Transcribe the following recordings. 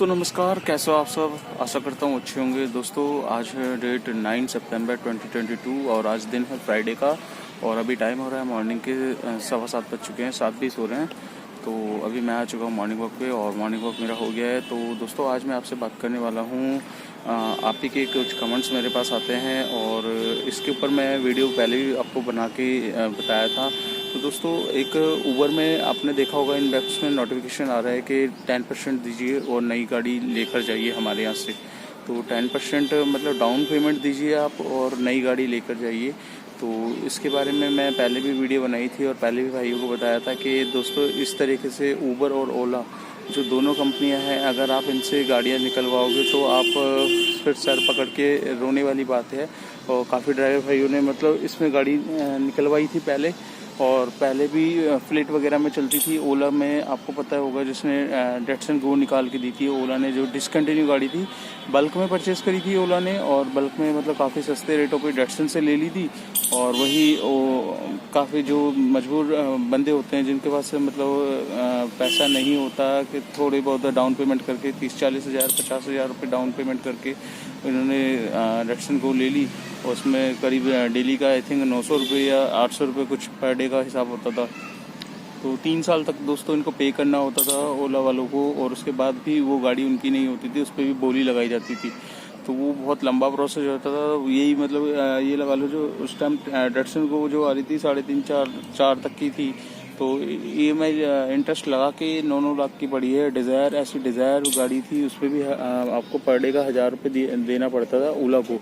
तो नमस्कार, कैसे हो आप सब। आशा करता हूँ अच्छे होंगे। दोस्तों आज है डेट 9 सितंबर 2022 और आज दिन है फ्राइडे का। और अभी टाइम हो रहा है मॉर्निंग के 7:15 बज चुके हैं, 7:20 हो रहे हैं। तो अभी मैं आ चुका हूँ मॉर्निंग वॉक पे और मॉर्निंग वॉक मेरा हो गया है। तो दोस्तों आज मैं आपसे बात करने वाला हूँ, आप ही के कुछ कमेंट्स मेरे पास आते हैं और इसके ऊपर मैं वीडियो पहले भी आपको बना के बताया था। तो दोस्तों एक ऊबर में आपने देखा होगा इनबॉक्स में नोटिफिकेशन आ रहा है कि 10% दीजिए और नई गाड़ी लेकर जाइए हमारे यहाँ से। तो 10% मतलब डाउन पेमेंट दीजिए आप और नई गाड़ी लेकर जाइए। तो इसके बारे में मैं पहले भी वीडियो बनाई थी और पहले भी भाइयों को बताया था कि दोस्तों इस तरीके से ऊबर और ओला जो दोनों कंपनियां हैं, अगर आप इनसे गाड़ियां निकलवाओगे तो आप फिर सर पकड़ के रोने वाली बात है। और काफ़ी ड्राइवर भाइयों ने मतलब इसमें गाड़ी निकलवाई थी पहले, और पहले भी फ्लीट वगैरह में चलती थी। ओला में आपको पता होगा जिसने डेटसन गो निकाल के दी थी ओला ने, जो डिसकंटिन्यू गाड़ी थी, बल्क में परचेज़ करी थी ओला ने और बल्क में मतलब काफ़ी सस्ते रेटों पे डेटसन से ले ली थी। और वही काफ़ी जो मजबूर बंदे होते हैं जिनके पास मतलब पैसा नहीं होता कि थोड़े बहुत डाउन पेमेंट करके 30-40 हज़ार 50 हज़ार रुपये डाउन पेमेंट करके इन्होंने डेटसन गो ले ली। और उसमें करीब डेली का आई थिंक 900 रुपये या 800 रुपये कुछ पर डे का हिसाब होता था। तो 3 साल तक दोस्तों इनको पे करना होता था ओला वालों को, और उसके बाद भी वो गाड़ी उनकी नहीं होती थी, उस पर भी बोली लगाई जाती थी। तो वो बहुत लंबा प्रोसेस होता था। यही मतलब ये लगा लो जो उस टाइम डेटसन को जो आ रही थी 3.5-4 तक की थी। तो EMI इंटरेस्ट लगा के 9-9 लाख की पड़ी है। डिज़ायर ऐसी डिज़ायर गाड़ी थी, उस पर भी आपको पर डे का 1000 रुपये देना पड़ता था ओला को।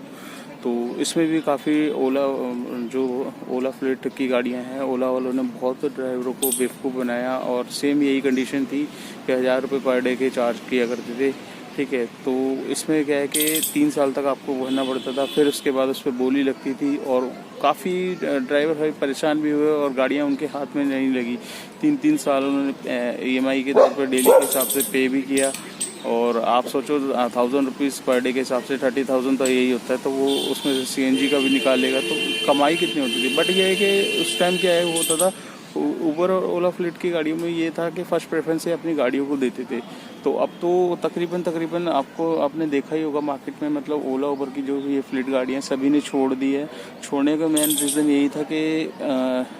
तो इसमें भी काफ़ी ओला फ्लीट की गाड़ियां हैं, ओला वालों ने बहुत ड्राइवरों को बेवकूफ़ बनाया। और सेम यही कंडीशन थी कि 1000 रुपये पर डे के चार्ज किया करते थे, ठीक है। तो इसमें क्या है कि 3 साल तक आपको भरना पड़ता था, फिर उसके बाद उस पर बोली लगती थी और काफ़ी ड्राइवर भाई परेशान भी हुए और गाड़ियां उनके हाथ में नहीं लगी। 3-3 साल उन्होंने EMI के तौर पर डेली के हिसाब से पे भी किया। और आप सोचो 1000 रुपीज़ पर डे के हिसाब से 30,000 तो यही होता है। तो वो उसमें से CNG का भी निकालेगा तो कमाई कितनी होती थी। बट ये है कि उस टाइम क्या है वो होता था, ऊबर और ओला फ्लीट की गाड़ियों में ये था कि फर्स्ट प्रेफरेंस से अपनी गाड़ियों को देते थे। तो अब तो तकरीबन आपने देखा ही होगा मार्केट में, मतलब ओला ऊबर की जो ये फ्लीट गाड़ियाँ सभी ने छोड़ दी है। छोड़ने का मेन रीज़न यही था कि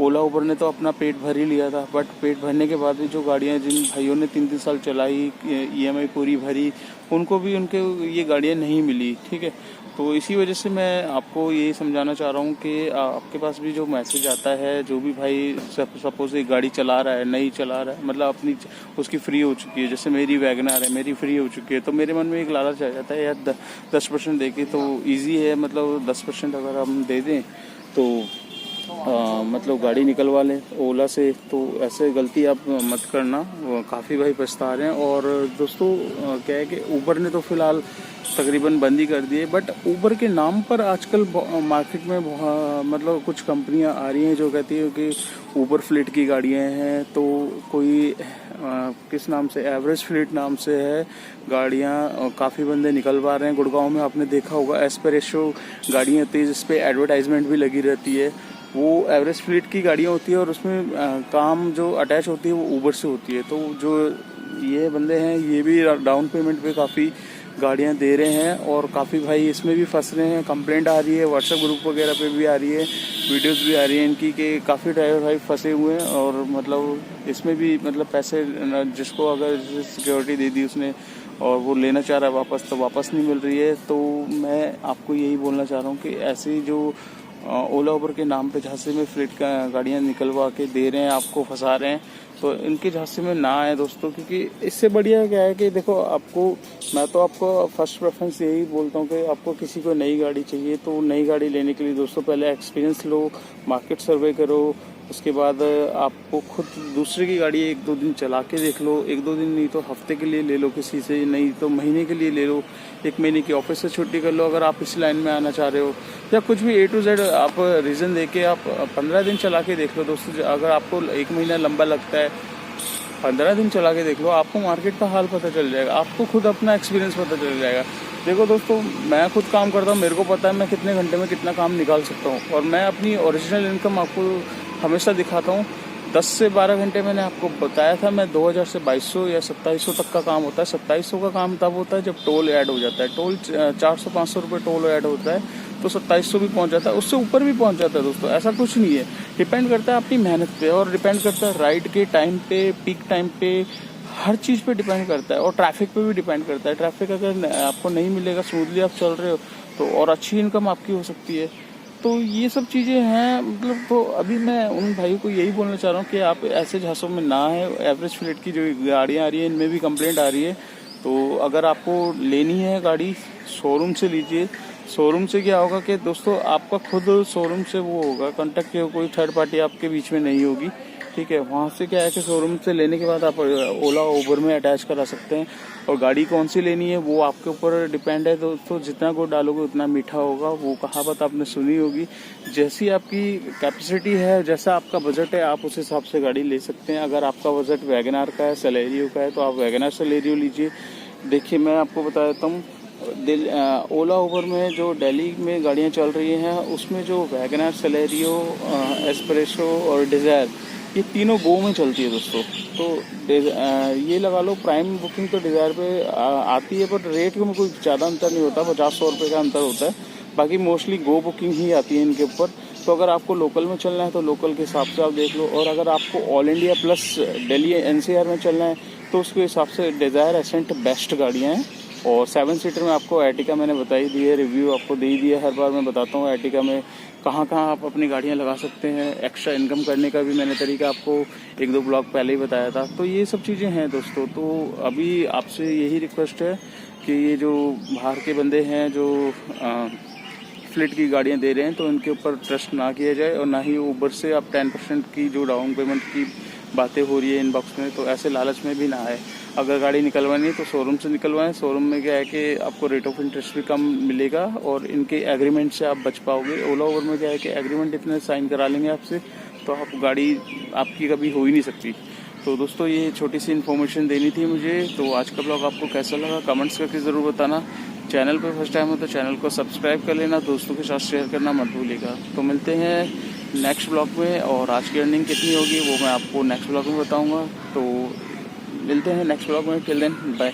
ओला ऊबर ने तो अपना पेट भर ही लिया था, बट पेट भरने के बाद भी जो गाड़ियां जिन भाइयों ने 3-3 साल चलाई, EMI पूरी भरी, उनको भी उनके ये गाड़ियां नहीं मिली, ठीक है। तो इसी वजह से मैं आपको ये समझाना चाह रहा हूँ कि आपके पास भी जो मैसेज आता है, जो भी भाई सपोज एक गाड़ी चला रहा है, नई चला रहा है, मतलब अपनी उसकी फ्री हो चुकी है, जैसे मेरी वैगनआर है, मेरी फ्री हो चुकी है, तो मेरे मन में एक लालच आ जाता है यार 10% दे के तो ईजी है, मतलब 10% अगर हम दे दें तो मतलब गाड़ी निकलवा लें ओला से। तो ऐसे गलती आप मत करना, काफ़ी भाई पछता रहे हैं। और दोस्तों क्या है कि ऊबर ने तो फ़िलहाल तकरीबन बंद ही कर दिए, बट ऊबर के नाम पर आजकल मार्केट में मतलब कुछ कंपनियां आ रही हैं जो कहती है कि ऊबर फ्लीट की गाड़ियां हैं। तो कोई किस नाम से, एवरेज फ्लीट नाम से है गाड़ियां, काफ़ी बंदे निकलवा रहे हैं। गुड़गांव में आपने देखा होगा एस्प्रेसो गाड़ियाँ होती है जिस पे एडवर्टाइजमेंट भी लगी रहती है, वो एवरेज फ्लीट की गाड़ियाँ होती है और उसमें काम जो अटैच होती है वो ऊबर से होती है। तो जो ये बंदे हैं ये भी डाउन पेमेंट पे काफ़ी गाड़ियाँ दे रहे हैं और काफ़ी भाई इसमें भी फंस रहे हैं। कंप्लेंट आ रही है, व्हाट्सएप ग्रुप वगैरह पे भी आ रही है, वीडियोस भी आ रही है इनकी कि काफ़ी ड्राइवर भाई फंसे हुए हैं। और मतलब इसमें भी मतलब पैसे जिसको अगर सिक्योरिटी दे दी उसने और वो लेना चाह रहा है वापस, तो वापस नहीं मिल रही है। तो मैं आपको यही बोलना चाह रहा हूँ कि ऐसी जो ओला ऊबर के नाम पे झांसे में फ्लीट का गाड़ियाँ निकलवा के दे रहे हैं, आपको फंसा रहे हैं, तो इनके झांसे में ना आए दोस्तों। क्योंकि इससे बढ़िया क्या है कि देखो मैं तो आपको फर्स्ट प्रेफरेंस यही बोलता हूँ कि आपको किसी को नई गाड़ी चाहिए तो नई गाड़ी लेने के लिए दोस्तों पहले एक्सपीरियंस लो, मार्केट सर्वे करो। उसके बाद आपको खुद दूसरे की गाड़ी 1-2 दिन चला के देख लो, 1-2 दिन नहीं तो हफ्ते के लिए ले लो किसी से, नहीं तो महीने के लिए ले लो, 1 महीने की ऑफिस से छुट्टी कर लो अगर आप इस लाइन में आना चाह रहे हो, या कुछ भी A to Z आप रीज़न दे के आप 15 दिन चला के देख लो दोस्तों। अगर आपको 1 महीना लंबा लगता है, 15 दिन चला के देख लो, आपको मार्केट का हाल पता चल जाएगा, आपको खुद अपना एक्सपीरियंस पता चल जाएगा। देखो दोस्तों, मैं खुद काम करता हूँ, मेरे को पता है मैं कितने घंटे में कितना काम निकाल सकता हूँ, और मैं अपनी ओरिजिनल इनकम आपको हमेशा दिखाता हूँ। 10 से 12 घंटे मैंने आपको बताया था मैं 2000 से 2200 या 2700 तक का काम होता है। 2700 का काम तब होता है जब टोल ऐड हो जाता है। टोल 400-500 रुपये टोल ऐड होता है तो 2700 भी पहुंच जाता है, उससे ऊपर भी पहुंच जाता है दोस्तों। ऐसा कुछ नहीं है, डिपेंड करता है अपनी मेहनत पे और डिपेंड करता है राइड के टाइम पे, पीक टाइम पे, हर चीज़ पे डिपेंड करता है और ट्रैफिक पे भी डिपेंड करता है। ट्रैफिक अगर आपको नहीं मिलेगा, स्मूथली आप चल रहे हो तो और अच्छी इनकम आपकी हो सकती है। तो ये सब चीज़ें हैं मतलब। तो अभी मैं उन भाइयों को यही बोलना चाह रहा हूँ कि आप ऐसे झांसों में ना है। एवरेज फ्लीट की जो गाड़ियाँ आ रही हैं इनमें भी कंप्लेंट आ रही है। तो अगर आपको लेनी है गाड़ी, शोरूम से लीजिए। शोरूम से क्या होगा कि दोस्तों आपका खुद शोरूम से वो होगा कॉन्टैक्ट, कोई थर्ड पार्टी आपके बीच में नहीं होगी, ठीक है। वहाँ से क्या है कि शोरूम से लेने के बाद आप ओला उबर में अटैच करा सकते हैं और गाड़ी कौन सी लेनी है वो आपके ऊपर डिपेंड है दोस्तों। जितना गुड़ डालोगे उतना मीठा होगा, वो कहावत आपने सुनी होगी। जैसी आपकी कैपेसिटी है, जैसा आपका बजट है, आप उस हिसाब से गाड़ी ले सकते हैं। अगर आपका बजट वैगनार का है, सेलेरियो का है, तो आप वैगनार सेलेरियो लीजिए। देखिए मैं आपको बता देता हूँ, ओला उबर में जो दिल्ली में गाड़ियाँ चल रही हैं उसमें जो वैगनार, सेलेरियो, एस्प्रेसो और डिज़ायर, ये तीनों गो में चलती है दोस्तों। तो ये लगा लो प्राइम बुकिंग तो डिज़ायर पे आती है, पर रेट में कोई ज़्यादा अंतर नहीं होता, 50-100 रुपये का अंतर होता है। बाकी मोस्टली गो बुकिंग ही आती है इनके ऊपर। तो अगर आपको लोकल में चलना है तो लोकल के हिसाब से आप देख लो, और अगर आपको all India plus Delhi NCR में चलना है तो उसके हिसाब से डिज़ायर, एसेंट बेस्ट गाड़ियाँ हैं। और 7 सीटर में आपको एर्टिगा मैंने बताई दी है, रिव्यू आपको दे ही दिया, हर बार मैं बताता हूँ एर्टिगा में कहाँ कहाँ आप अपनी गाड़ियाँ लगा सकते हैं। एक्स्ट्रा इनकम करने का भी मैंने तरीका आपको 1-2 ब्लॉग पहले ही बताया था। तो ये सब चीज़ें हैं दोस्तों। तो अभी आपसे यही रिक्वेस्ट है कि ये जो बाहर के बंदे हैं जो फ्लिट की गाड़ियाँ दे रहे हैं तो इनके ऊपर ट्रस्ट ना किया जाए, और ना ही ऊबर से आप 10% की जो डाउन पेमेंट की बातें हो रही है इनबॉक्स में, तो ऐसे लालच में भी ना आए। अगर गाड़ी निकलवानी है तो शोरूम से निकलवाएं। शोरूम में क्या है कि आपको रेट ऑफ इंटरेस्ट भी कम मिलेगा और इनके एग्रीमेंट से आप बच पाओगे। ओला उबर में क्या है कि एग्रीमेंट इतने साइन करा लेंगे आपसे तो आप गाड़ी आपकी कभी हो ही नहीं सकती। तो दोस्तों ये छोटी सी इन्फॉर्मेशन देनी थी मुझे। तो आज का ब्लॉग आपको कैसा लगा कमेंट्स करके ज़रूर बताना। चैनल पर फर्स्ट टाइम हो तो चैनल को सब्सक्राइब कर लेना, दोस्तों के साथ शेयर करना मत भूलिएगा। तो मिलते हैं नेक्स्ट ब्लॉग में, और आज की अर्निंग कितनी होगी वो मैं आपको नेक्स्ट ब्लॉग में बताऊंगा। तो मिलते हैं नेक्स्ट ब्लॉग में, टिल देन बाय।